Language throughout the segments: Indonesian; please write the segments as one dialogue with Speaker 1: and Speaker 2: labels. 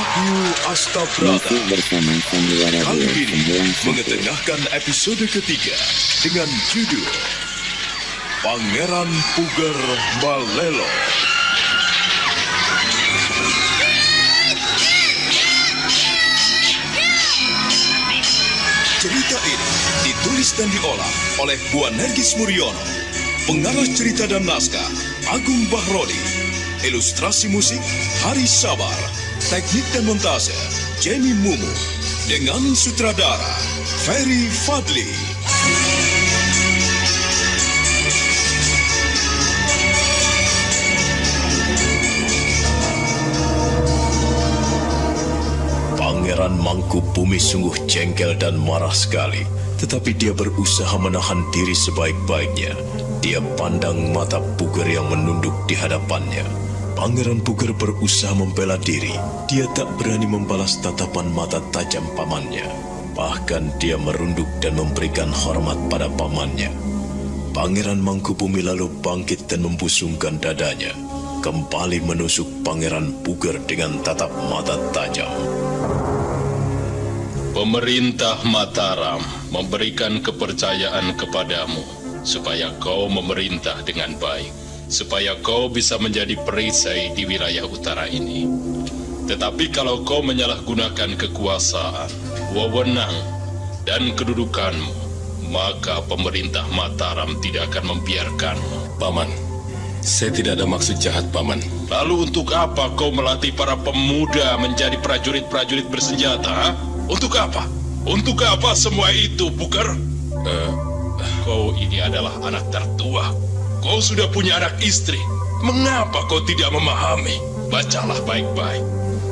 Speaker 1: Wahyu Astabrata
Speaker 2: Masih bersama Sandiwara
Speaker 1: kali ini
Speaker 2: 291.
Speaker 1: mengetengahkan episode ketiga dengan judul Pangeran Puger Balelo. Cerita ini ditulis dan diolah oleh Bu Nergis Muriono, pengarah cerita dan naskah Agung Bahrodi, ilustrasi musik Hari Sabar, teknik dan montase Jenny Mumu, dengan sutradara Ferry Fadli. Pangeran Mangkubumi sungguh jengkel dan marah sekali, tetapi dia berusaha menahan diri sebaik-baiknya. Dia pandang mata Puger yang menunduk di hadapannya. Pangeran Puger berusaha membela diri. Dia tak berani membalas tatapan mata tajam pamannya. Bahkan dia merunduk dan memberikan hormat pada pamannya. Pangeran Mangkubumi lalu bangkit dan membusungkan dadanya, kembali menusuk Pangeran Puger dengan tatap mata tajam.
Speaker 3: Pemerintah Mataram memberikan kepercayaan kepadamu supaya kau memerintah dengan baik, supaya kau bisa menjadi perisai di wilayah utara ini. Tetapi kalau kau menyalahgunakan kekuasaan, wewenang, dan kedudukanmu, maka pemerintah Mataram tidak akan membiarkanmu.
Speaker 4: Paman, saya tidak ada maksud jahat, Paman.
Speaker 3: Lalu untuk apa kau melatih para pemuda menjadi prajurit-prajurit bersenjata? Ha? Untuk apa? Untuk apa semua itu, Puger? Kau ini adalah anak tertua. Kau sudah punya anak istri. Mengapa kau tidak memahami? Bacalah baik-baik.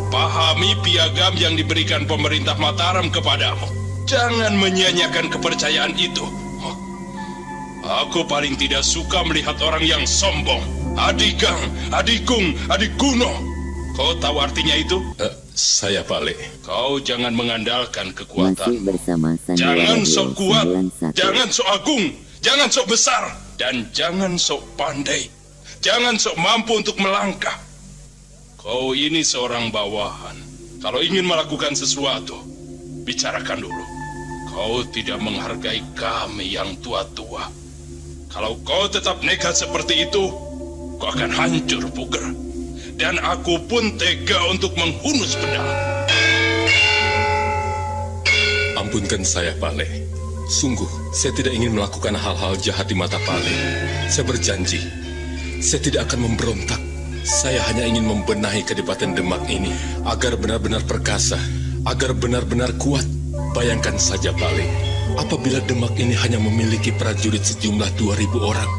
Speaker 3: Pahami piagam yang diberikan pemerintah Mataram kepadamu. Jangan menyia-nyiakan kepercayaan itu. Aku paling tidak suka melihat orang yang sombong. Adigang, adikung, adikuno. Kau tahu artinya itu?
Speaker 4: Saya Pale.
Speaker 3: Kau jangan mengandalkan
Speaker 2: Masih
Speaker 3: kekuatan.
Speaker 2: bersama Sandiwara
Speaker 3: Jangan sok kuat,
Speaker 2: 291.
Speaker 3: jangan sok agung, jangan sok besar, dan jangan sok pandai. Jangan sok mampu untuk melangkah. Kau ini seorang bawahan. Kalau ingin melakukan sesuatu, bicarakan dulu. Kau tidak menghargai kami yang tua-tua. Kalau kau tetap nekat seperti itu, kau akan hancur, Puger. Dan aku pun tega untuk menghunus pedang.
Speaker 4: Ampunkan saya, Pale. Sungguh, saya tidak ingin melakukan hal-hal jahat di mata Pale. Saya berjanji, saya tidak akan memberontak. Saya hanya ingin membenahi Kadipaten Demak ini agar benar-benar perkasa, agar benar-benar kuat. Bayangkan saja, Pale, apabila Demak ini hanya memiliki prajurit sejumlah 2.000 orang,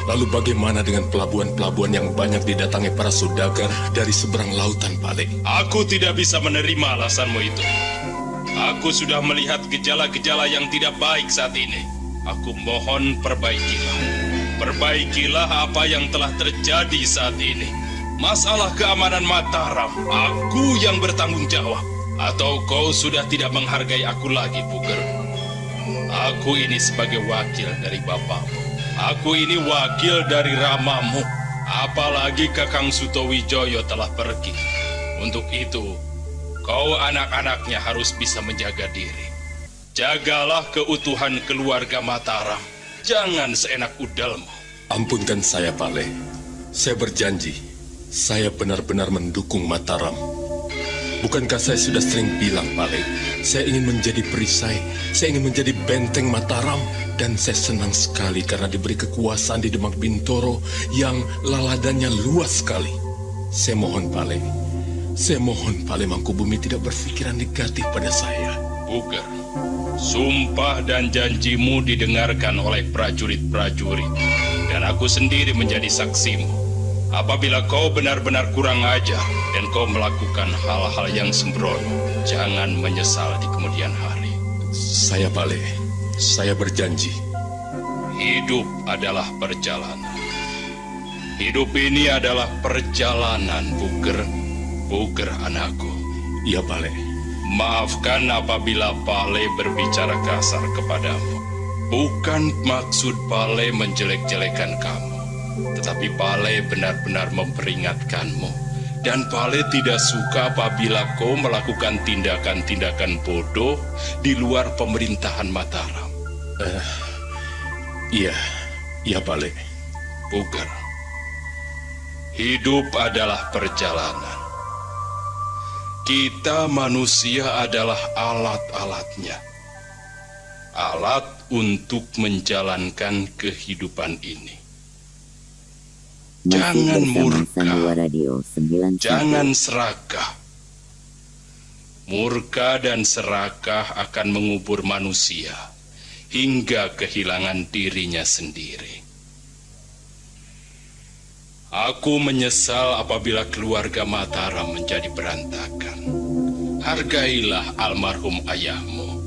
Speaker 4: lalu bagaimana dengan pelabuhan-pelabuhan yang banyak didatangi para saudagar dari seberang lautan, Pale?
Speaker 3: Aku tidak bisa menerima alasanmu itu. Aku sudah melihat gejala-gejala yang tidak baik saat ini. Aku mohon perbaikilah. Perbaikilah apa yang telah terjadi saat ini. Masalah keamanan Mataram, aku yang bertanggung jawab. Atau kau sudah tidak menghargai aku lagi, Puger? Aku ini sebagai wakil dari bapakmu. Aku ini wakil dari ramamu. Apalagi Kakang Sutowijoyo telah pergi. Untuk itu, kau anak-anaknya harus bisa menjaga diri. Jagalah keutuhan keluarga Mataram. Jangan seenak udalmu.
Speaker 4: Ampunkan saya, Pale. Saya berjanji, saya benar-benar mendukung Mataram. Bukankah saya sudah sering bilang, Pale, saya ingin menjadi perisai, saya ingin menjadi benteng Mataram, dan saya senang sekali karena diberi kekuasaan di Demak Bintoro yang laladannya luas sekali. Saya mohon, Pale, Mangkubumi tidak berpikiran negatif pada saya.
Speaker 3: Puger, sumpah dan janjimu didengarkan oleh prajurit-prajurit, dan aku sendiri menjadi saksimu. Apabila kau benar-benar kurang ajar dan kau melakukan hal-hal yang sembrono, jangan menyesal di kemudian hari.
Speaker 4: Saya, Pale, saya berjanji.
Speaker 3: Hidup adalah perjalanan. Hidup ini adalah perjalanan, Puger. Puger anakku.
Speaker 4: Iya, Pale.
Speaker 3: Maafkan apabila Pale berbicara kasar kepadamu. Bukan maksud Pale menjelek-jelekan kamu, tetapi Pale benar-benar memperingatkanmu Dan Pale tidak suka apabila kau melakukan tindakan-tindakan bodoh di luar pemerintahan Mataram.
Speaker 4: Iya Pale.
Speaker 3: Puger, hidup adalah perjalanan. Kita manusia adalah alat-alatnya. Alat untuk menjalankan kehidupan ini.
Speaker 2: Masih
Speaker 3: Jangan
Speaker 2: bersama
Speaker 3: murka.
Speaker 2: Sandiwa Radio 91.
Speaker 3: Jangan serakah. Murka dan serakah akan mengubur manusia hingga kehilangan dirinya sendiri. Aku menyesal apabila keluarga Mataram menjadi berantakan. Hargailah almarhum ayahmu.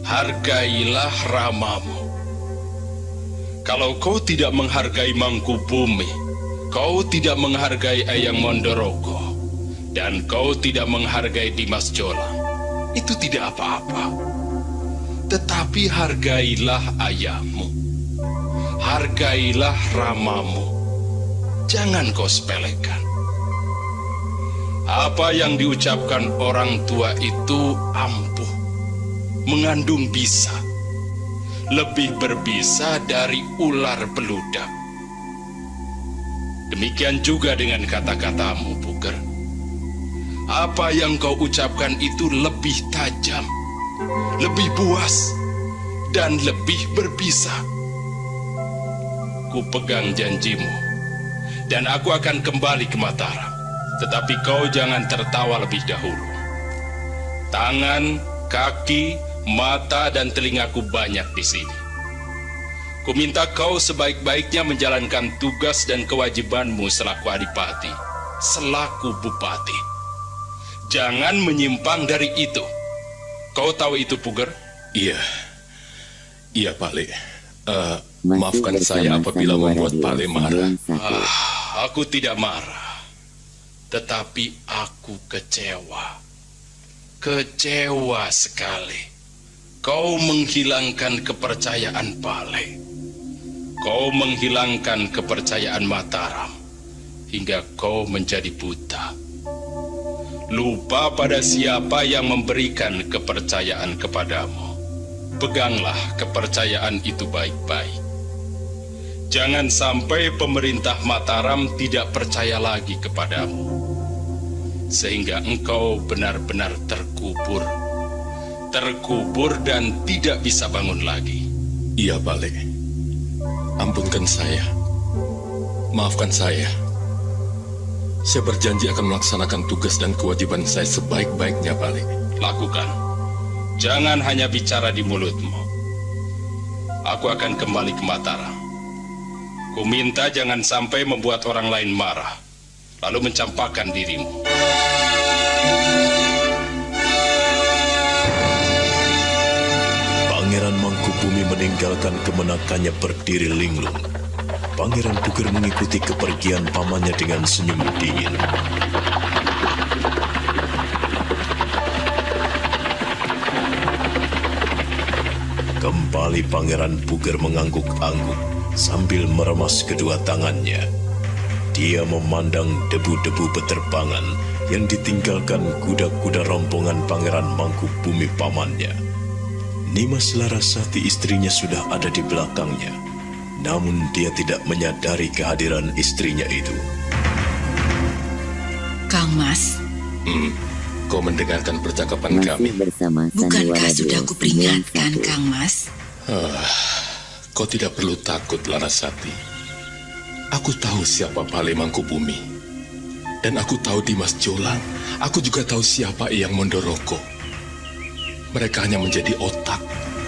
Speaker 3: Hargailah Ramamu. Kalau kau tidak menghargai Mangkubumi, kau tidak menghargai Eyang Mondorogo, dan kau tidak menghargai Dimas Jolang, itu tidak apa-apa. Tetapi hargailah ayahmu. Hargailah Ramamu. Jangan kau sepelekan. Apa yang diucapkan orang tua itu ampuh, mengandung bisa, lebih berbisa dari ular beludak. Demikian juga dengan kata-katamu, Puger. Apa yang kau ucapkan itu lebih tajam, lebih buas, dan lebih berbisa. Ku pegang janjimu. Dan aku akan kembali ke Mataram. Tetapi kau jangan tertawa lebih dahulu. Tangan, kaki, mata, dan telingaku banyak di sini. Ku minta kau sebaik-baiknya menjalankan tugas dan kewajibanmu selaku adipati, selaku bupati. Jangan menyimpang dari itu. Kau tahu itu, Puger?
Speaker 4: Iya Pale.
Speaker 2: Masih
Speaker 4: Maafkan
Speaker 2: bersama
Speaker 4: saya apabila
Speaker 2: Sandiwa
Speaker 4: membuat
Speaker 2: Radio
Speaker 4: Pale marah.
Speaker 2: 91.
Speaker 3: Aku tidak marah, tetapi aku kecewa. Kecewa sekali. Kau menghilangkan kepercayaan Pale. Kau menghilangkan kepercayaan Mataram, hingga kau menjadi buta. Lupa pada siapa yang memberikan kepercayaan kepadamu. Peganglah kepercayaan itu baik-baik. Jangan sampai pemerintah Mataram tidak percaya lagi kepadamu, sehingga engkau benar-benar terkubur dan tidak bisa bangun lagi.
Speaker 4: Iya Pale. Ampunkan saya. Maafkan saya. Saya berjanji akan melaksanakan tugas dan kewajiban saya sebaik-baiknya, Pale.
Speaker 3: Lakukan. Jangan hanya bicara di mulutmu. Aku akan kembali ke Mataram. Ku minta jangan sampai membuat orang lain marah, lalu mencampakkan dirimu.
Speaker 1: Pangeran Mangkubumi meninggalkan kemenakannya berdiri linglung. Pangeran Puger mengikuti kepergian pamannya dengan senyum dingin. Kembali Pangeran Puger mengangguk-angguk sambil meremas kedua tangannya. Dia memandang debu-debu beterbangan yang ditinggalkan kuda-kuda rombongan Pangeran Mangkubumi pamannya. Nimas Larasati istrinya sudah ada di belakangnya, namun dia tidak menyadari kehadiran istrinya itu.
Speaker 5: Kang Mas,
Speaker 4: Kau mendengarkan percakapan kami.
Speaker 2: Masih bersama Sandiwa
Speaker 5: bukankah
Speaker 2: Radio
Speaker 5: sudah kuperingatkan,
Speaker 2: 91.
Speaker 5: Kang Mas?
Speaker 4: Kau tidak perlu takut, Larasati. Aku tahu siapa Pale Mangkubumi. Dan aku tahu Dimas Jolang. Aku juga tahu siapa Eyang Mondorogo. Mereka hanya menjadi otak.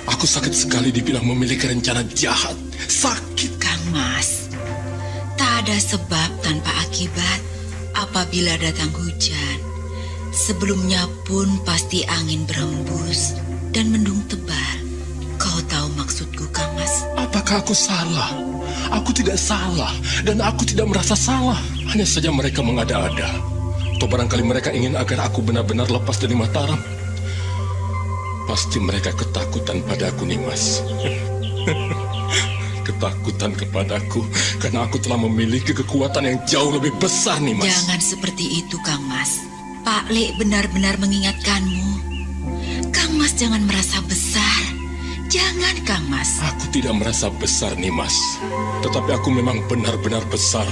Speaker 4: Aku sakit sekali dibilang memiliki rencana jahat. Sakit.
Speaker 5: Kang Mas, tak ada sebab tanpa akibat apabila datang hujan. Sebelumnya pun pasti angin berhembus dan mendung tebal. Kau tahu maksudku, Kang Mas?
Speaker 4: Apakah aku salah? Aku tidak salah. Dan aku tidak merasa salah. Hanya saja mereka mengada-ada. Atau barangkali mereka ingin agar aku benar-benar lepas dari Mataram. Pasti mereka ketakutan pada aku, Nimas. ketakutan kepadaku karena aku telah memiliki kekuatan yang jauh lebih besar, Nimas.
Speaker 5: Jangan seperti itu, Kang Mas. Pak Lek benar-benar mengingatkanmu. Kang Mas jangan merasa besar. Jangan, Kang Mas.
Speaker 4: Aku tidak merasa besar, Nimas. Tetapi aku memang benar-benar besar.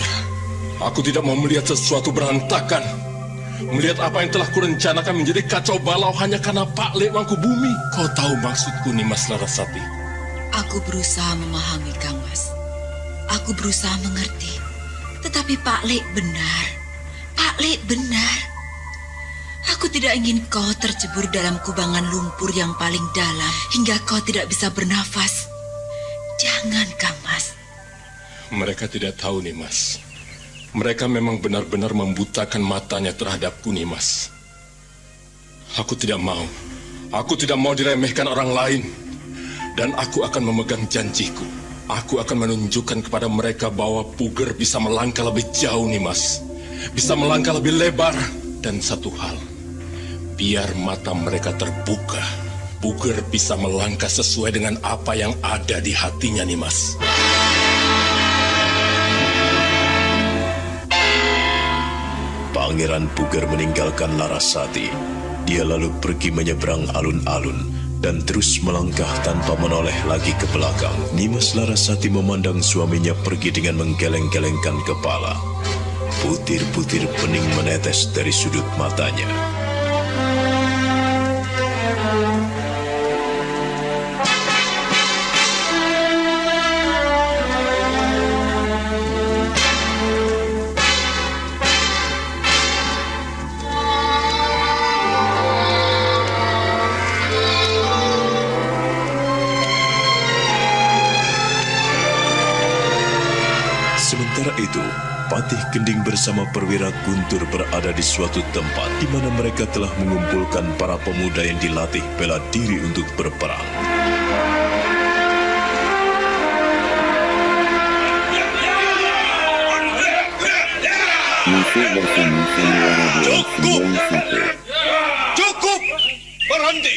Speaker 4: Aku tidak mau melihat sesuatu berantakan. Melihat apa yang telah kurencanakan menjadi kacau balau hanya karena Pak Lek Mangkubumi. Kau tahu maksudku, Nimas Larasati.
Speaker 5: Aku berusaha memahami, Kang Mas. Aku berusaha mengerti. Tetapi Pak Lek benar. Pak Lek benar. Aku tidak ingin kau tercebur dalam kubangan lumpur yang paling dalam hingga kau tidak bisa bernafas. Jangan, Kang Mas.
Speaker 4: Mereka tidak tahu, Nimas. Mereka memang benar-benar membutakan matanya terhadapku, Nimas. Aku tidak mau. Aku tidak mau diremehkan orang lain. Dan aku akan memegang janjiku. Aku akan menunjukkan kepada mereka bahwa Puger bisa melangkah lebih jauh, Nimas. Bisa melangkah lebih lebar. Dan satu hal, biar mata mereka terbuka, Puger bisa melangkah sesuai dengan apa yang ada di hatinya, Nimas.
Speaker 1: Pangeran Puger meninggalkan Larasati. Dia lalu pergi menyeberang alun-alun dan terus melangkah tanpa menoleh lagi ke belakang. Nimas Larasati memandang suaminya pergi dengan menggeleng-gelengkan kepala. Butir-butir bening menetes dari sudut matanya. Sementara itu, Patih Gending bersama perwira Guntur berada di suatu tempat di mana mereka telah mengumpulkan para pemuda yang dilatih bela diri untuk berperang.
Speaker 2: Masih bersama Sandiwara Radio 91.
Speaker 3: Cukup! Berhenti!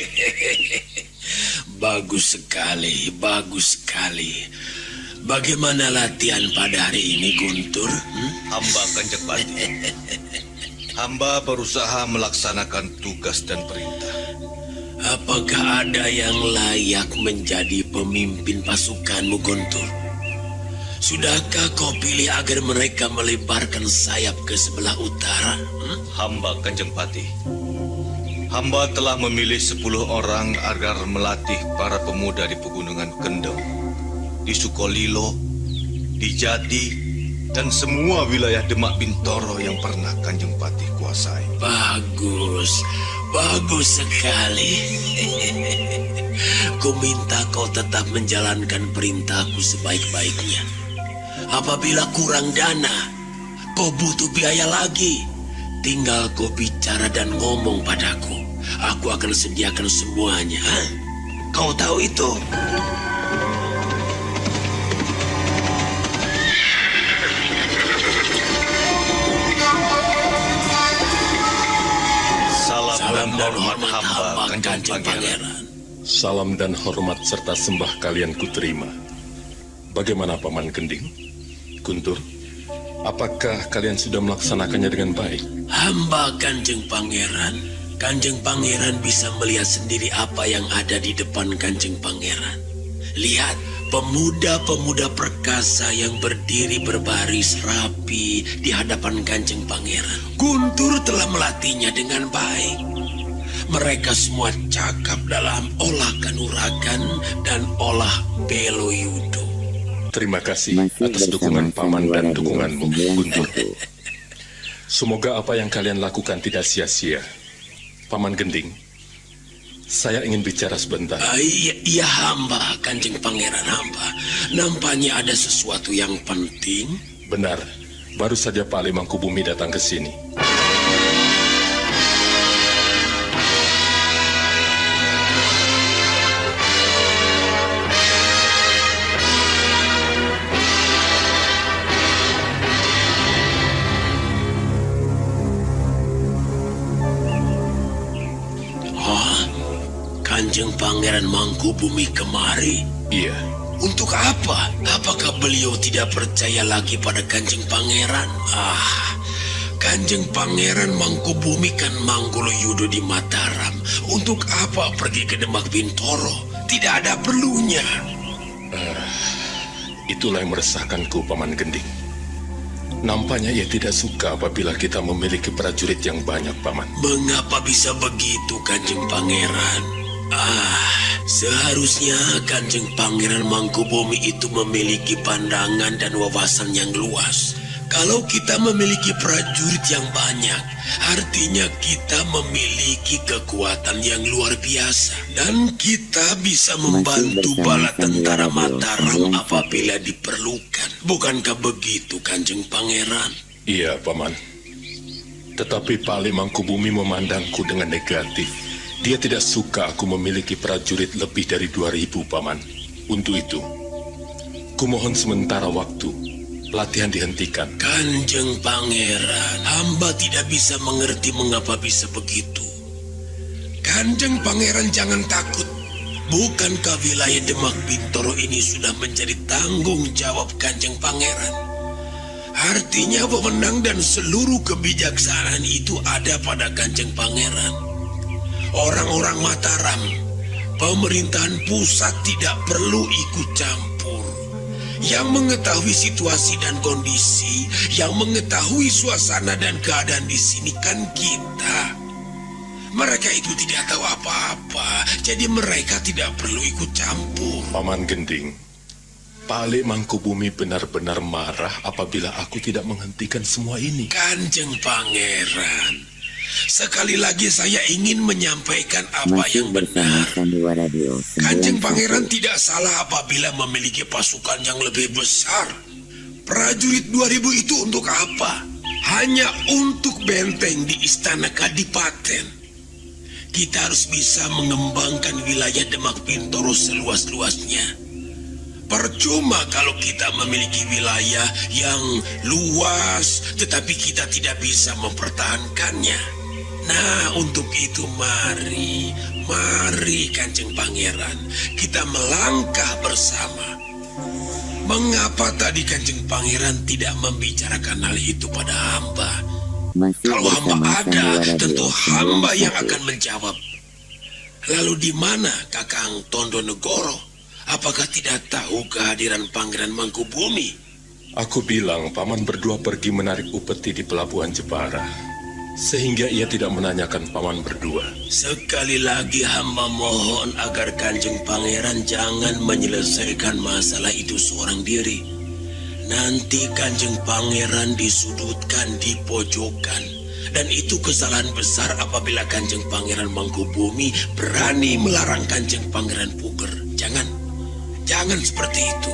Speaker 6: Bagus sekali, bagus sekali. Bagaimana latihan pada hari ini, Guntur?
Speaker 7: Hamba Kanjeng Pati. Hamba berusaha melaksanakan tugas dan perintah.
Speaker 6: Apakah ada yang layak menjadi pemimpin pasukanmu, Guntur? Sudahkah kau pilih agar mereka melebarkan sayap ke sebelah utara?
Speaker 7: Hamba Kanjeng Pati. Hamba telah memilih 10 orang agar melatih para pemuda di Pegunungan Kendeng, di Sukolilo, di Jati, dan semua wilayah Demak Bintoro yang pernah Kanjeng Patih kuasai.
Speaker 6: Bagus, bagus sekali. Ku minta kau tetap menjalankan perintahku sebaik-baiknya. Apabila kurang dana, kau butuh biaya lagi, tinggal kau bicara dan ngomong padaku. Aku akan sediakan semuanya. Kau tahu itu?
Speaker 7: Salam dan hormat hamba Kanjeng Pangeran.
Speaker 4: Salam dan hormat serta sembah kalian kuterima. Bagaimana Paman Gending? Guntur, apakah kalian sudah melaksanakannya dengan baik?
Speaker 6: Hamba Kanjeng Pangeran. Kanjeng Pangeran bisa melihat sendiri apa yang ada di depan Kanjeng Pangeran. Lihat, pemuda-pemuda perkasa yang berdiri berbaris rapi di hadapan Kanjeng Pangeran. Guntur telah melatihnya dengan baik. Mereka semua cakap dalam olah kanuragan dan olah belo yudo.
Speaker 4: Terima kasih
Speaker 2: Masih
Speaker 4: atas
Speaker 2: bersama
Speaker 4: dukungan Paman dan
Speaker 2: Sandiwara
Speaker 4: dukunganmu,
Speaker 2: 91.
Speaker 4: Guntur. Semoga apa yang kalian lakukan tidak sia-sia. Paman Gending, saya ingin bicara sebentar.
Speaker 6: Iya hamba, Kanjeng Pangeran hamba. Nampaknya ada sesuatu yang penting.
Speaker 4: Benar, baru saja Pak Le Mangkubumi datang ke sini.
Speaker 6: Kanjeng Pangeran Mangkubumi kemari.
Speaker 4: Iya,
Speaker 6: Untuk apa? Apakah beliau tidak percaya lagi pada Kanjeng Pangeran? Kanjeng Pangeran Mangkubumi kan Manggoloyudo di Mataram. Untuk apa pergi ke Demak Bintoro? Tidak ada perlunya.
Speaker 4: Itulah yang meresahkanku, Paman Gending. Nampaknya ia tidak suka apabila kita memiliki prajurit yang banyak, Paman.
Speaker 6: Mengapa bisa begitu, Kanjeng Pangeran? Seharusnya Kanjeng Pangeran Mangkubumi itu memiliki pandangan dan wawasan yang luas. Kalau kita memiliki prajurit yang banyak, artinya kita memiliki kekuatan yang luar biasa. Dan kita bisa membantu bala tentara Mataram apabila diperlukan. Bukankah begitu, Kanjeng Pangeran?
Speaker 4: Iya, Paman. Tetapi Pale Mangkubumi memandangku dengan negatif. Dia tidak suka aku memiliki prajurit lebih dari 2.000, Paman. Untuk itu, kumohon sementara waktu. Latihan dihentikan.
Speaker 6: Kanjeng Pangeran, hamba tidak bisa mengerti mengapa bisa begitu. Kanjeng Pangeran jangan takut. Bukankah wilayah Demak Bintoro ini sudah menjadi tanggung jawab Kanjeng Pangeran? Artinya wewenang dan seluruh kebijaksanaan itu ada pada Kanjeng Pangeran. Orang-orang Mataram, pemerintahan pusat tidak perlu ikut campur. Yang mengetahui situasi dan kondisi, yang mengetahui suasana dan keadaan di sini kan kita. Mereka itu tidak tahu apa-apa, jadi mereka tidak perlu ikut campur.
Speaker 4: Paman Gending, Pale Mangkubumi benar-benar marah apabila aku tidak menghentikan semua ini.
Speaker 6: Kanjeng Pangeran, sekali lagi saya ingin menyampaikan apa yang benar. Kanjeng Pangeran tidak salah apabila memiliki pasukan yang lebih besar. Prajurit 2.000 itu untuk apa? Hanya untuk benteng di Istana Kadipaten. Kita harus bisa mengembangkan wilayah Demak Bintoro seluas-luasnya. Percuma kalau kita memiliki wilayah yang luas, tetapi kita tidak bisa mempertahankannya. Nah, untuk itu mari Kanjeng Pangeran, kita melangkah bersama. Mengapa tadi Kanjeng Pangeran tidak membicarakan hal itu pada hamba? Kalau hamba ada, tentu hamba yang akan menjawab. Lalu di mana Kakang Tondo Negoro? Apakah tidak tahu kehadiran Pangeran Mangkubumi?
Speaker 4: Aku bilang Paman berdua pergi menarik upeti di Pelabuhan Jepara. Sehingga ia tidak menanyakan Paman berdua.
Speaker 6: Sekali lagi hamba mohon agar Kanjeng Pangeran jangan menyelesaikan masalah itu seorang diri. Nanti Kanjeng Pangeran disudutkan, dipojokkan. Dan itu kesalahan besar apabila Kanjeng Pangeran Mangkubumi berani melarang Kanjeng Pangeran Puger. Jangan seperti itu.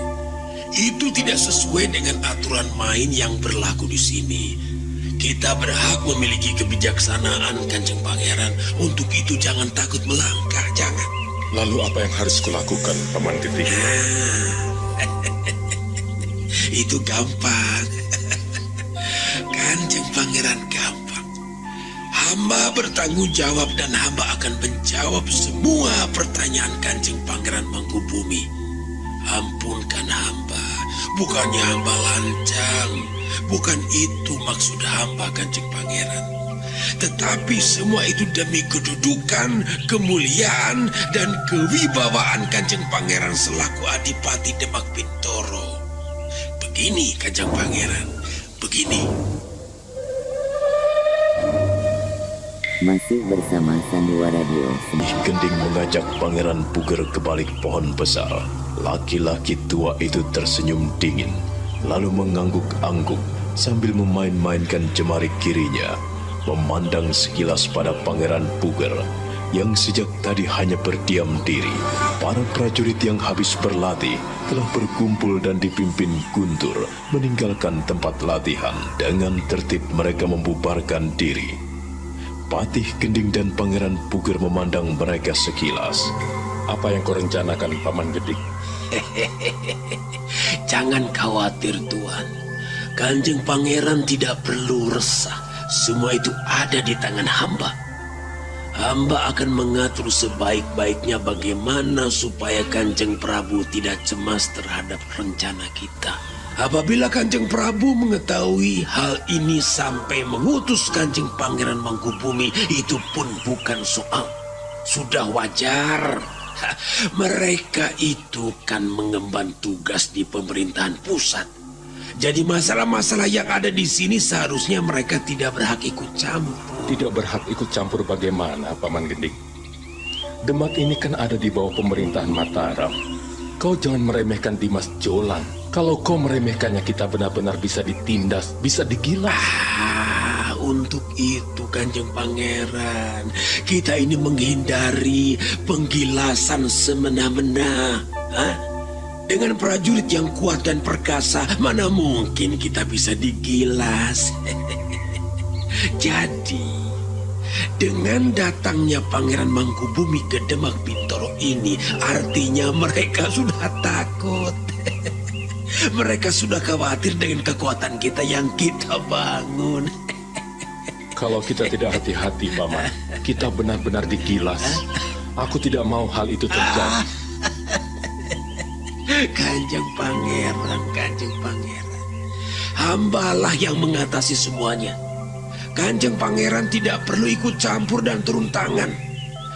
Speaker 6: Itu tidak sesuai dengan aturan main yang berlaku di sini. Kita berhak memiliki kebijaksanaan, Kanjeng Pangeran. Untuk itu jangan takut melangkah, jangan.
Speaker 4: Lalu apa yang harus kulakukan, Paman Gending?
Speaker 6: Itu gampang. Kanjeng Pangeran gampang. Hamba bertanggung jawab dan hamba akan menjawab semua pertanyaan Kanjeng Pangeran Mangkubumi. Ampunkan hamba. Bukannya hamba lancang. Bukan itu maksud hamba, Kanjeng Pangeran. Tetapi semua itu demi kedudukan, kemuliaan, dan kewibawaan Kanjeng Pangeran selaku Adipati Demak Bintoro. Begini, Kanjeng Pangeran, begini.
Speaker 2: Masih bersama Sandiwara Radio.
Speaker 1: Gending mengajak Pangeran Puger ke balik pohon besar. Laki-laki tua itu tersenyum dingin, lalu mengangguk-angguk sambil memain-mainkan jemari kirinya, memandang sekilas pada Pangeran Puger yang sejak tadi hanya berdiam diri. Para prajurit yang habis berlatih telah berkumpul dan dipimpin Guntur meninggalkan tempat latihan. Dengan tertib mereka membubarkan diri. Patih Gending dan Pangeran Puger memandang mereka sekilas.
Speaker 4: Apa yang kau rencanakan, Paman Gending?
Speaker 6: Jangan khawatir, Tuan. Kanjeng Pangeran tidak perlu resah. Semua itu ada di tangan hamba. Hamba akan mengatur sebaik-baiknya bagaimana supaya Kanjeng Prabu tidak cemas terhadap rencana kita. Apabila Kanjeng Prabu mengetahui hal ini sampai mengutus Kanjeng Pangeran Mangkubumi, itu pun bukan soal. Sudah wajar. Mereka itu kan mengemban tugas di pemerintahan pusat. Jadi masalah-masalah yang ada di sini seharusnya mereka tidak berhak ikut campur.
Speaker 4: Tidak berhak ikut campur bagaimana, Paman Gending? Demak ini kan ada di bawah pemerintahan Mataram. Kau jangan meremehkan Dimas Jolang. Kalau kau meremehkannya, kita benar-benar bisa ditindas, bisa digilas.
Speaker 6: Untuk itu Kanjeng Pangeran, kita ini menghindari penggilasan semena-mena. Dengan prajurit yang kuat dan perkasa, mana mungkin kita bisa digilas. Jadi, dengan datangnya Pangeran Mangkubumi ke Demak Bintoro ini, artinya mereka sudah takut. Mereka sudah khawatir dengan kekuatan kita yang kita bangun.
Speaker 4: Kalau kita tidak hati-hati, Paman, kita benar-benar digilas. Aku tidak mau hal itu terjadi.
Speaker 6: Kanjeng Pangeran. Hambalah yang mengatasi semuanya. Kanjeng Pangeran tidak perlu ikut campur dan turun tangan.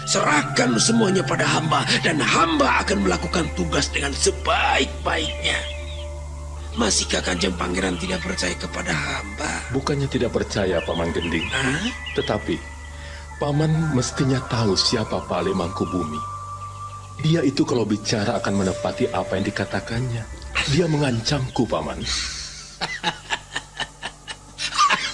Speaker 6: Serahkan semuanya pada hamba, dan hamba akan melakukan tugas dengan sebaik-baiknya. Masihkah Kanjeng Pangeran tidak percaya kepada hamba?
Speaker 4: Bukannya tidak percaya, Paman Gending. Tetapi, Paman mestinya tahu siapa Pale Mangkubumi. Dia itu kalau bicara akan menepati apa yang dikatakannya. Dia mengancamku, Paman.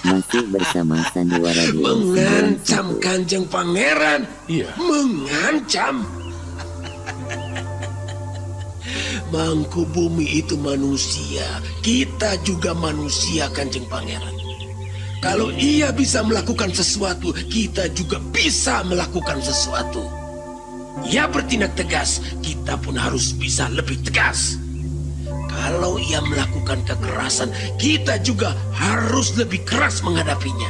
Speaker 2: Masih bersama Sandiwara Radio.
Speaker 6: Mengancam Kanjeng Pangeran?
Speaker 4: Iya.
Speaker 6: Mengancam? Mangkubumi itu manusia. Kita juga manusia, Kanjeng Pangeran. Kalau ia bisa melakukan sesuatu, kita juga bisa melakukan sesuatu. Ia bertindak tegas, kita pun harus bisa lebih tegas. Kalau ia melakukan kekerasan, kita juga harus lebih keras menghadapinya.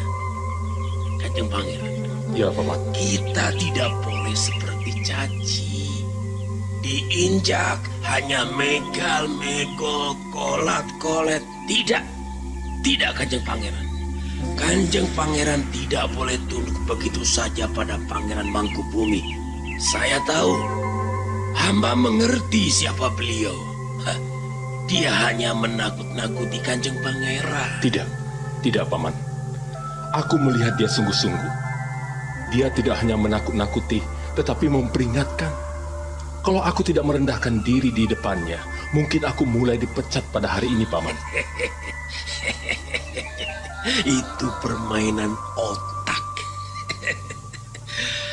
Speaker 6: Kanjeng Pangeran,
Speaker 4: Ya, Paman.
Speaker 6: kita tidak boleh seperti caci. Diinjak, hanya megal-megol, kolat-kolet. Tidak Kanjeng Pangeran. Kanjeng Pangeran tidak boleh tunduk begitu saja pada Pangeran Mangkubumi. Saya tahu, hamba mengerti siapa beliau. Dia hanya menakut-nakuti Kanjeng Pangeran.
Speaker 4: Tidak, Paman. Aku melihat dia sungguh-sungguh. Dia tidak hanya menakut-nakuti, tetapi memperingatkan. Kalau aku tidak merendahkan diri di depannya, mungkin aku mulai dipecat pada hari ini, Paman.
Speaker 6: Itu permainan otak.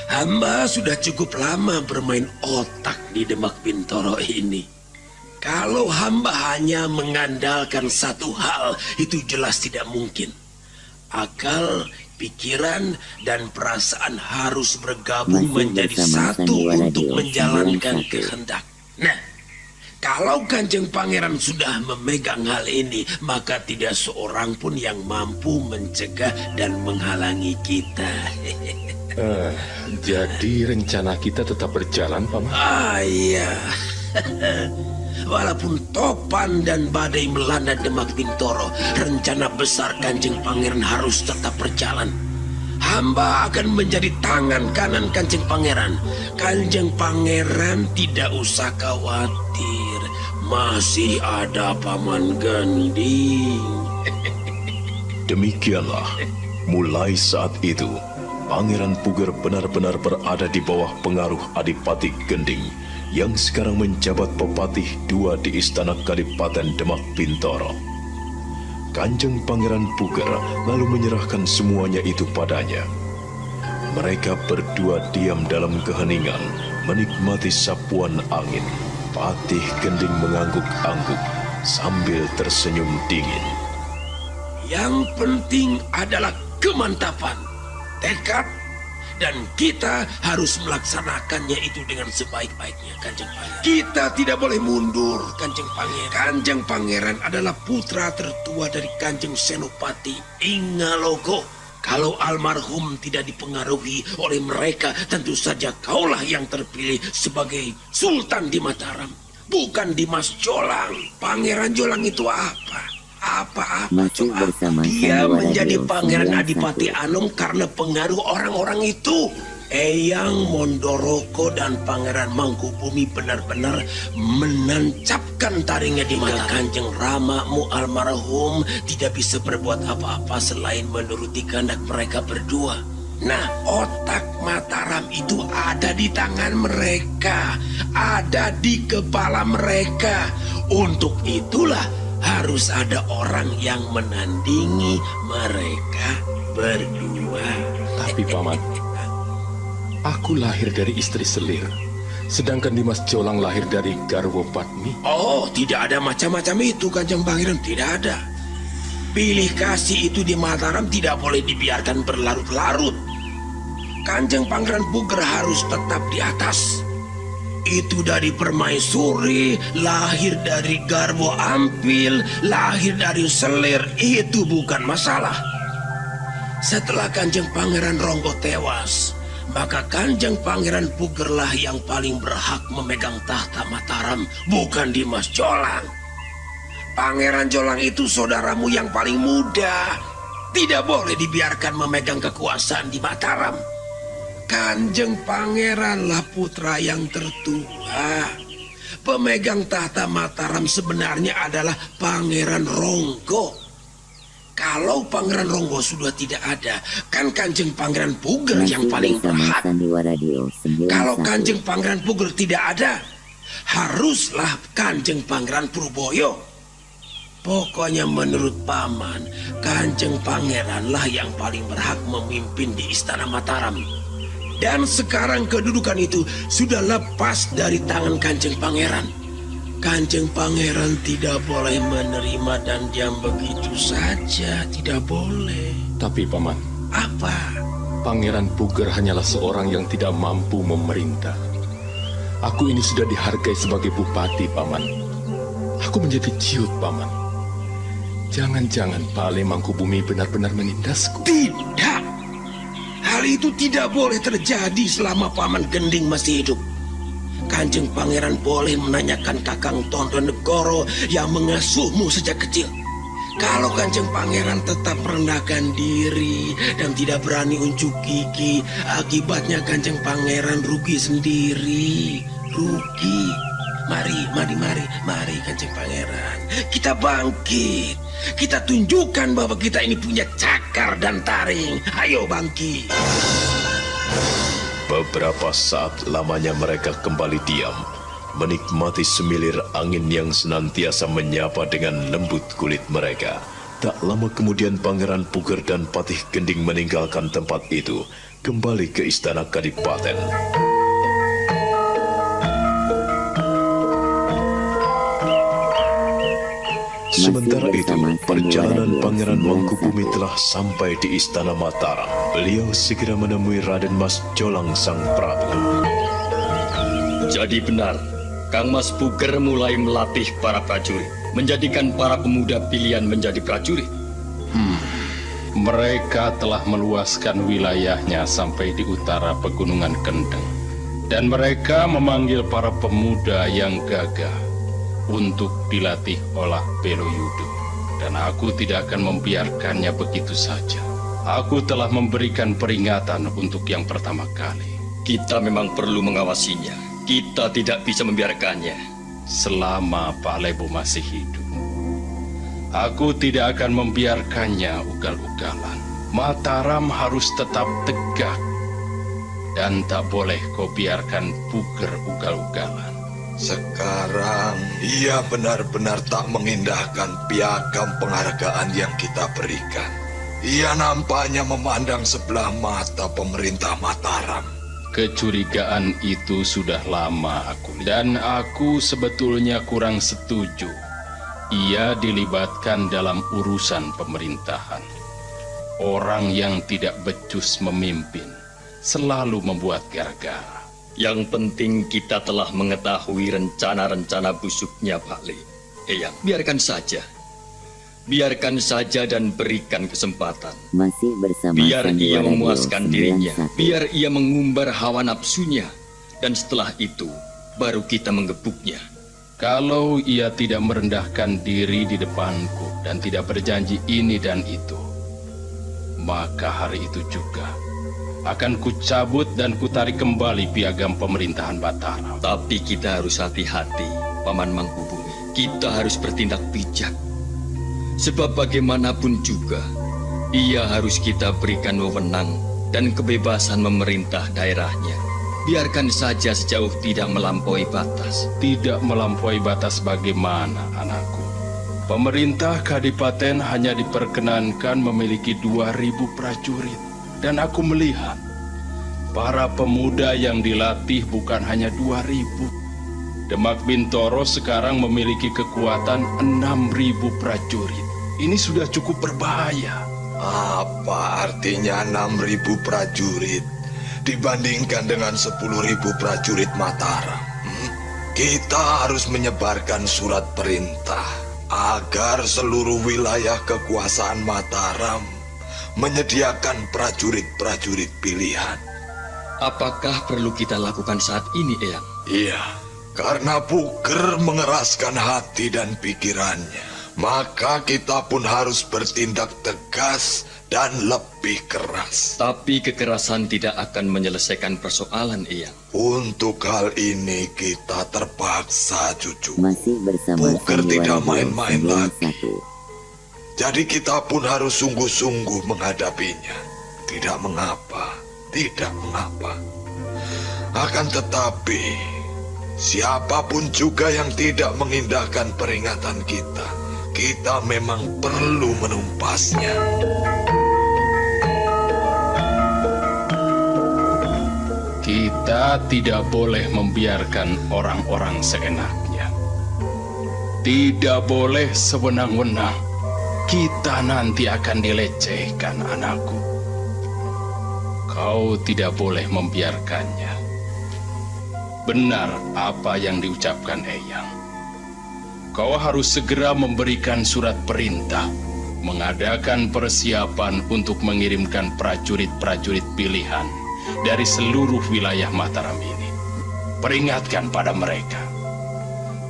Speaker 6: Hamba sudah cukup lama bermain otak di Demak Bintoro ini. Kalau hamba hanya mengandalkan satu hal, itu jelas tidak mungkin. Akal, pikiran, dan perasaan harus bergabung
Speaker 2: Masih
Speaker 6: menjadi
Speaker 2: bersama
Speaker 6: satu
Speaker 2: Sandiwara
Speaker 6: untuk
Speaker 2: Radio
Speaker 6: menjalankan
Speaker 2: 91.
Speaker 6: kehendak. Nah, kalau Kanjeng Pangeran sudah memegang hal ini, maka tidak seorang pun yang mampu mencegah dan menghalangi kita.
Speaker 4: Jadi rencana kita tetap berjalan, Paman?
Speaker 6: Iya. Walaupun topan dan badai melanda Demak Bintoro, rencana besar Kanjeng Pangeran harus tetap berjalan. Hamba akan menjadi tangan kanan Kanjeng Pangeran. Kanjeng Pangeran tidak usah khawatir. Masih ada Paman Gending.
Speaker 1: Demikianlah, mulai saat itu, Pangeran Puger benar-benar berada di bawah pengaruh Adipati Gending yang sekarang menjabat Pepatih II di Istana Kadipaten Demak Bintoro. Kanjeng Pangeran Puger lalu menyerahkan semuanya itu padanya. Mereka berdua diam dalam keheningan, menikmati sapuan angin. Patih Gending mengangguk-angguk sambil tersenyum dingin.
Speaker 6: Yang penting adalah kemantapan, tekad, dan kita harus melaksanakannya itu dengan sebaik-baiknya, Kanjeng Pangeran. Kita tidak boleh mundur, Kanjeng Pangeran. Kanjeng Pangeran adalah putra tertua dari Kanjeng Senopati Ingalogo. Kalau almarhum tidak dipengaruhi oleh mereka, tentu saja kaulah yang terpilih sebagai Sultan di Mataram. Bukan Dimas Jolang. Pangeran Jolang itu apa? Apa-apa
Speaker 2: Masih
Speaker 6: coba.
Speaker 2: bersama
Speaker 6: Dia
Speaker 2: Sandiwara
Speaker 6: menjadi
Speaker 2: Radio
Speaker 6: Pangeran
Speaker 2: 91.
Speaker 6: Adipati Anom karena pengaruh orang-orang itu. Eyang Mondoroko dan Pangeran Mangkubumi benar-benar menancapkan taringnya di mata Kanjeng Rama mu almarhum tidak bisa berbuat apa-apa selain menuruti kehendak mereka berdua. Nah, otak Mataram itu ada di tangan mereka, ada di kepala mereka. Untuk itulah harus ada orang yang menandingi mereka berdua.
Speaker 4: Tapi Paman, aku lahir dari istri selir, sedangkan Dimas Jolang lahir dari Garwo Padmi.
Speaker 6: Oh, tidak ada macam-macam itu, Kanjeng Pangeran. Tidak ada. Pilih kasih itu di Mataram tidak boleh dibiarkan berlarut-larut. Kanjeng Pangeran Puger harus tetap di atas. Itu dari permaisuri, lahir dari Garwo Ampil, lahir dari selir, itu bukan masalah. Setelah Kanjeng Pangeran Ronggo tewas, maka Kanjeng Pangeran Pugerlah yang paling berhak memegang tahta Mataram, bukan Dimas Jolang. Pangeran Jolang itu saudaramu yang paling muda. Tidak boleh dibiarkan memegang kekuasaan di Mataram. Kanjeng Pangeranlah putra yang tertua. Pemegang tahta Mataram sebenarnya adalah Pangeran Ronggo. Kalau Pangeran Ronggo sudah tidak ada, kan Kanjeng Pangeran Puger yang
Speaker 2: Masih
Speaker 6: paling
Speaker 2: bersama
Speaker 6: berhak.
Speaker 2: Sandiwara Radio 91.
Speaker 6: Kalau Kanjeng Pangeran Puger tidak ada, haruslah Kanjeng Pangeran Purboyo. Pokoknya menurut Paman, Kanjeng Pangeranlah yang paling berhak memimpin di Istana Mataram. Dan sekarang kedudukan itu sudah lepas dari tangan Kanjeng Pangeran. Kanjeng Pangeran tidak boleh menerima dan diam begitu saja. Tidak boleh.
Speaker 4: Tapi Paman,
Speaker 6: Apa?
Speaker 4: Pangeran Puger hanyalah seorang yang tidak mampu memerintah. Aku ini sudah dihargai sebagai bupati, Paman. Aku menjadi ciut, Paman. Jangan-jangan Pak Ale Mangkubumi benar-benar menindasku.
Speaker 6: Tidak. Hal itu tidak boleh terjadi selama Paman Gending masih hidup. Kanjeng Pangeran boleh menanyakan Kakang Tondonegoro yang mengasuhmu sejak kecil. Kalau Kanjeng Pangeran tetap merendahkan diri dan tidak berani unjuk gigi, akibatnya Kanjeng Pangeran rugi sendiri. Rugi. Mari Kanjeng Pangeran. Kita bangkit. Kita tunjukkan bahwa kita ini punya cakar dan taring. Ayo bangkit.
Speaker 1: Beberapa saat lamanya mereka kembali diam, menikmati semilir angin yang senantiasa menyapa dengan lembut kulit mereka. Tak lama kemudian Pangeran Puger dan Patih Gending meninggalkan tempat itu, kembali ke Istana Kadipaten. Sementara itu, perjalanan Pangeran Mangkubumi telah sampai di Istana Mataram. Beliau segera menemui Raden Mas Jolang Sang Prabu.
Speaker 8: Jadi benar, Kang Mas Puger mulai melatih para prajurit, menjadikan para pemuda pilihan menjadi prajurit.
Speaker 3: Mereka telah meluaskan wilayahnya sampai di utara Pegunungan Kendeng. Dan mereka memanggil para pemuda yang gagah untuk dilatih olah Beloyudo. Dan aku tidak akan membiarkannya begitu saja. Aku telah memberikan peringatan untuk yang pertama kali.
Speaker 8: Kita memang perlu mengawasinya. Kita tidak bisa membiarkannya.
Speaker 3: Selama Pak Lebo masih hidup, aku tidak akan membiarkannya ugal-ugalan. Mataram harus tetap tegak. Dan tak boleh kau biarkan Puger ugal-ugalan.
Speaker 9: Sekarang ia benar-benar tak mengindahkan piagam penghargaan yang kita berikan. Ia nampaknya memandang sebelah mata pemerintah Mataram.
Speaker 3: Kecurigaan itu sudah lama aku lihat. Dan aku sebetulnya kurang setuju ia dilibatkan dalam urusan pemerintahan. Orang yang tidak becus memimpin selalu membuat gara-gara.
Speaker 8: Yang penting kita telah mengetahui rencana-rencana busuknya Pak Le. Eyang, biarkan saja. Biarkan saja dan berikan kesempatan.
Speaker 2: Masih bersama
Speaker 8: Biar ia
Speaker 2: Sandiwara Radio
Speaker 8: memuaskan dirinya.
Speaker 2: 91.
Speaker 8: Biar ia mengumbar hawa nafsunya. Dan setelah itu, baru kita menggebuknya.
Speaker 3: Kalau ia tidak merendahkan diri di depanku dan tidak berjanji ini dan itu, maka hari itu juga akan kucabut dan kutarik kembali piagam pemerintahan Mataram.
Speaker 8: Tapi kita harus hati-hati, Paman Mangkubumi. Kita harus bertindak bijak. Sebab bagaimanapun juga, ia harus kita berikan wewenang dan kebebasan memerintah daerahnya. Biarkan saja sejauh tidak melampaui batas.
Speaker 3: Tidak melampaui batas bagaimana, anakku? Pemerintah Kadipaten hanya diperkenankan memiliki 2.000 prajurit. Dan aku melihat para pemuda yang dilatih bukan hanya 2.000. Demak Bintoro sekarang memiliki kekuatan 6.000 prajurit. Ini sudah cukup berbahaya.
Speaker 9: Apa artinya 6.000 prajurit dibandingkan dengan 10.000 prajurit Mataram? Kita harus menyebarkan surat perintah agar seluruh wilayah kekuasaan Mataram menyediakan prajurit-prajurit pilihan.
Speaker 8: Apakah perlu kita lakukan saat ini, Eyang?
Speaker 9: Iya, karena Puger mengeraskan hati dan pikirannya, maka kita pun harus bertindak tegas dan lebih keras.
Speaker 8: Tapi kekerasan tidak akan menyelesaikan persoalan, Eyang.
Speaker 9: Untuk hal ini kita terpaksa, cucu.
Speaker 2: Masih bersama
Speaker 9: Puger tidak
Speaker 2: Sandiwara Radio
Speaker 9: main-main lagi.
Speaker 2: 91.
Speaker 9: Jadi kita pun harus sungguh-sungguh menghadapinya. Tidak mengapa, tidak mengapa. Akan tetapi, siapapun juga yang tidak mengindahkan peringatan kita memang perlu menumpasnya.
Speaker 3: Kita tidak boleh membiarkan orang-orang seenaknya. Tidak boleh sewenang-wenang. Kita nanti akan dilecehkan, anakku. Kau tidak boleh membiarkannya. Benar apa yang diucapkan Eyang. Kau harus segera memberikan surat perintah, mengadakan persiapan untuk mengirimkan prajurit-prajurit pilihan dari seluruh wilayah Mataram ini. Peringatkan pada mereka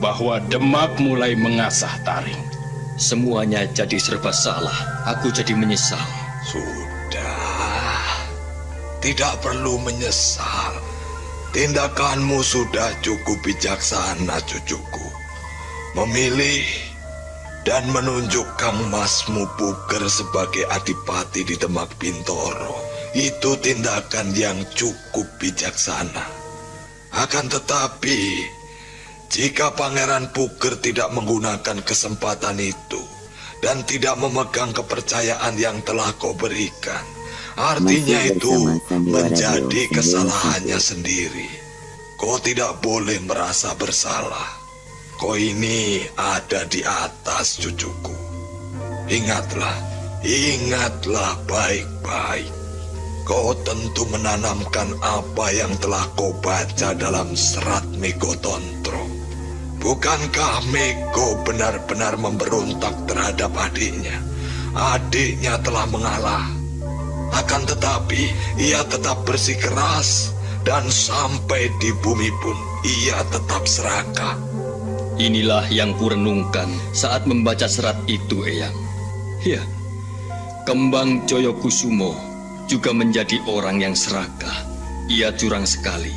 Speaker 3: bahwa Demak mulai mengasah taring.
Speaker 8: Semuanya jadi serba salah. Aku jadi menyesal.
Speaker 9: Sudah, tidak perlu menyesal. Tindakanmu sudah cukup bijaksana, cucuku. Memilih dan menunjuk Kang Masmu Puger sebagai adipati di Demak Bintoro, itu tindakan yang cukup bijaksana. Akan tetapi, jika Pangeran Puger tidak menggunakan kesempatan itu dan tidak memegang kepercayaan yang telah kau berikan, artinya
Speaker 2: Masih
Speaker 9: itu
Speaker 2: bersama Sandiwara
Speaker 9: menjadi
Speaker 2: Radio
Speaker 9: kesalahannya sendiri. Kau tidak boleh merasa bersalah. Kau ini ada di atas, cucuku. Ingatlah baik-baik. Kau tentu menanamkan apa yang telah kau baca dalam serat Megotontro. Bukankah Mego benar-benar memberontak terhadap adiknya? Adiknya telah mengalah. Akan tetapi, ia tetap bersikeras. Dan sampai di bumi pun, ia tetap serakah.
Speaker 8: Inilah yang kurenungkan saat membaca serat itu, Eyang. Ya, Kembang Joyokusumo juga menjadi orang yang serakah. Ia curang sekali.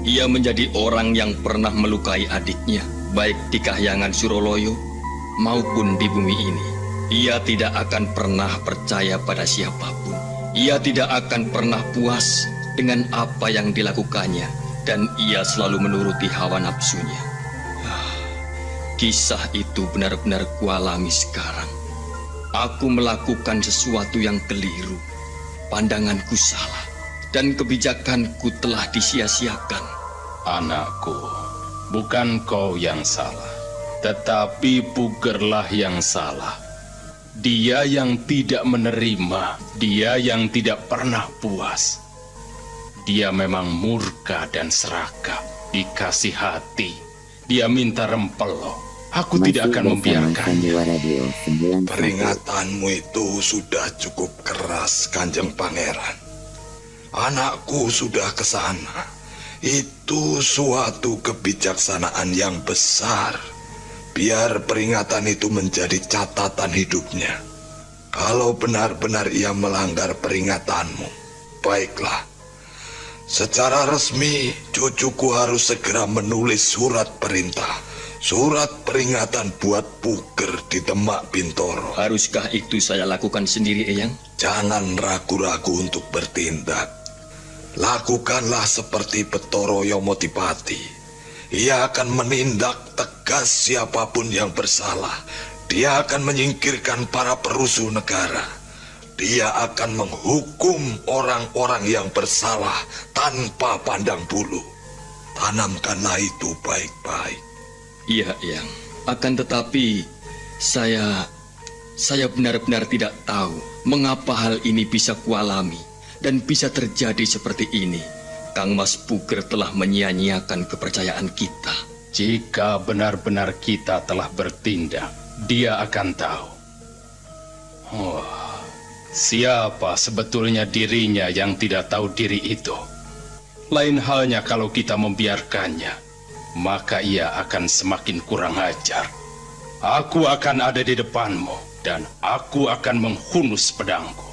Speaker 8: Ia menjadi orang yang pernah melukai adiknya, baik di Kahyangan Suroloyo maupun di bumi ini. Ia tidak akan pernah percaya pada siapapun. Ia tidak akan pernah puas dengan apa yang dilakukannya, dan ia selalu menuruti hawa nafsunya. Kisah itu benar-benar kualami sekarang. Aku melakukan sesuatu yang keliru. Pandanganku salah, dan kebijakanku telah disia-siakan.
Speaker 3: Anakku, bukan kau yang salah, tetapi Pugerlah yang salah. Dia yang tidak menerima, dia yang tidak pernah puas. Dia memang murka dan serakah, dikasih hati, dia minta rempelo. Aku tidak akan membiarkannya.
Speaker 2: Sandiwara Radio 91.
Speaker 9: Peringatanmu itu sudah cukup keras, Kanjeng Pangeran. Anakku sudah ke sana. Itu suatu kebijaksanaan yang besar. Biar peringatan itu menjadi catatan hidupnya. Kalau benar-benar ia melanggar peringatanmu, baiklah. Secara resmi, cucuku harus segera menulis surat perintah, surat peringatan buat Puger di Demak Bintoro.
Speaker 8: Haruskah itu saya lakukan sendiri, Eyang?
Speaker 9: Jangan ragu-ragu untuk bertindak. Lakukanlah seperti Betoro Yomotipati. Ia akan menindak tegas siapapun yang bersalah. Dia akan menyingkirkan para perusuh negara. Dia akan menghukum orang-orang yang bersalah tanpa pandang bulu. Tanamkanlah itu baik-baik.
Speaker 8: Iya, Eyang. Akan tetapi, saya benar-benar tidak tahu mengapa hal ini bisa kualami dan bisa terjadi seperti ini. Kang Mas Puger telah menyia-nyiakan kepercayaan kita.
Speaker 3: Jika benar-benar kita telah bertindak, dia akan tahu. Siapa sebetulnya dirinya yang tidak tahu diri itu? Lain halnya kalau kita membiarkannya, maka ia akan semakin kurang ajar. Aku akan ada di depanmu, dan aku akan menghunus pedangku.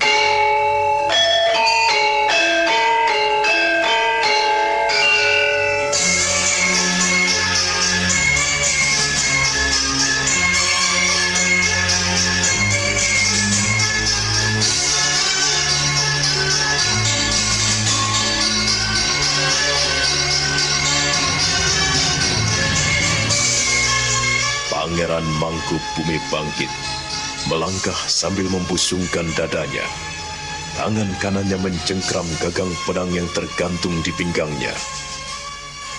Speaker 1: Pangeran Mangku Bumi bangkit, melangkah sambil membusungkan dadanya. Tangan kanannya mencengkram gagang pedang yang tergantung di pinggangnya.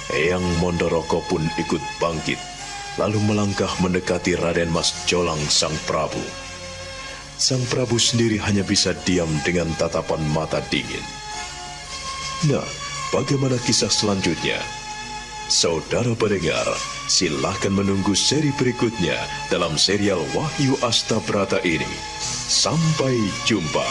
Speaker 1: Eyang Mondoroko pun ikut bangkit, lalu melangkah mendekati Raden Mas Jolang Sang Prabu. Sang Prabu sendiri hanya bisa diam dengan tatapan mata dingin. Nah, bagaimana kisah selanjutnya? Saudara pendengar, silahkan menunggu seri berikutnya dalam serial Wahyu Astabrata ini. Sampai jumpa.